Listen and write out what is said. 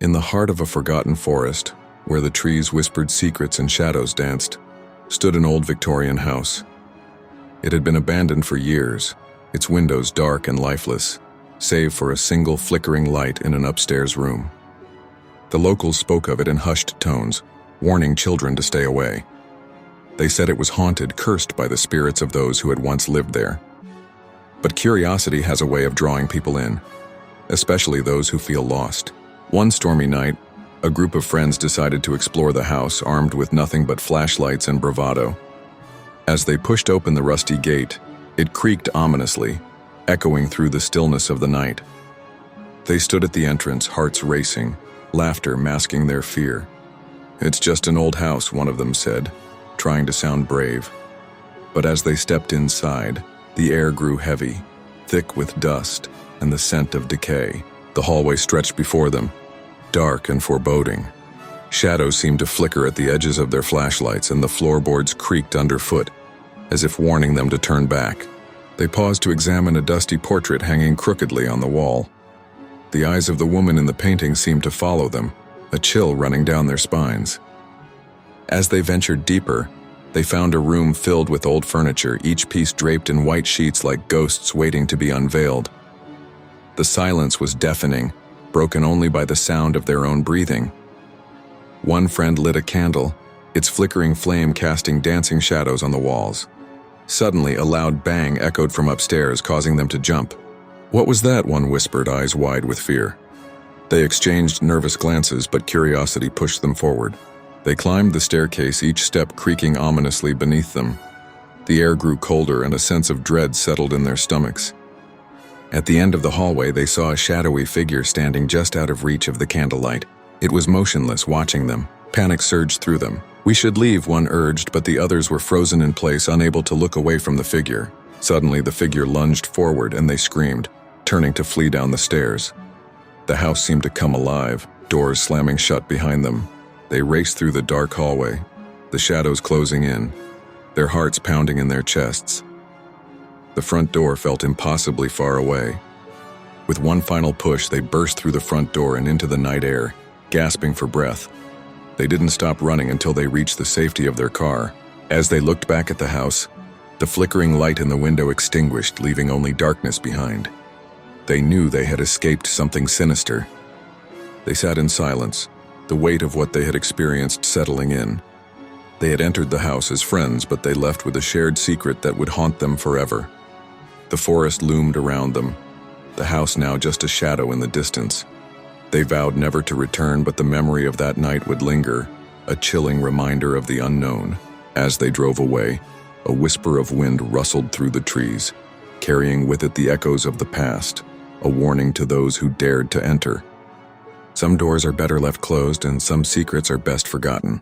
In the heart of a forgotten forest, where the trees whispered secrets and shadows danced, stood an old Victorian house. It had been abandoned for years, its windows dark and lifeless, save for a single flickering light in an upstairs room. The locals spoke of it in hushed tones, warning children to stay away. They said it was haunted, cursed by the spirits of those who had once lived there. But curiosity has a way of drawing people in, especially those who feel lost. One stormy night, a group of friends decided to explore the house armed with nothing but flashlights and bravado. As they pushed open the rusty gate, it creaked ominously, echoing through the stillness of the night. They stood at the entrance, hearts racing, laughter masking their fear. "It's just an old house," one of them said, trying to sound brave. But as they stepped inside, the air grew heavy, thick with dust and the scent of decay. The hallway stretched before them, dark and foreboding. Shadows seemed to flicker at the edges of their flashlights, and the floorboards creaked underfoot, as if warning them to turn back. They paused to examine a dusty portrait hanging crookedly on the wall. The eyes of the woman in the painting seemed to follow them, a chill running down their spines. As they ventured deeper, they found a room filled with old furniture, each piece draped in white sheets like ghosts waiting to be unveiled. The silence was deafening, broken only by the sound of their own breathing. One friend lit a candle, its flickering flame casting dancing shadows on the walls. Suddenly, a loud bang echoed from upstairs, causing them to jump. "What was that?" one whispered, eyes wide with fear. They exchanged nervous glances, but curiosity pushed them forward. They climbed the staircase, each step creaking ominously beneath them. The air grew colder, and a sense of dread settled in their stomachs. At the end of the hallway, they saw a shadowy figure standing just out of reach of the candlelight. It was motionless, watching them. Panic surged through them. "We should leave," one urged, but the others were frozen in place, unable to look away from the figure. Suddenly, the figure lunged forward, and they screamed, turning to flee down the stairs. The house seemed to come alive, doors slamming shut behind them. They raced through the dark hallway, the shadows closing in, their hearts pounding in their chests. The front door felt impossibly far away. With one final push, they burst through the front door and into the night air, gasping for breath. They didn't stop running until they reached the safety of their car. As they looked back at the house, the flickering light in the window extinguished, leaving only darkness behind. They knew they had escaped something sinister. They sat in silence, the weight of what they had experienced settling in. They had entered the house as friends, but they left with a shared secret that would haunt them forever. The forest loomed around them, the house now just a shadow in the distance. They vowed never to return, but the memory of that night would linger, a chilling reminder of the unknown. As they drove away, a whisper of wind rustled through the trees, carrying with it the echoes of the past, a warning to those who dared to enter. Some doors are better left closed, and some secrets are best forgotten.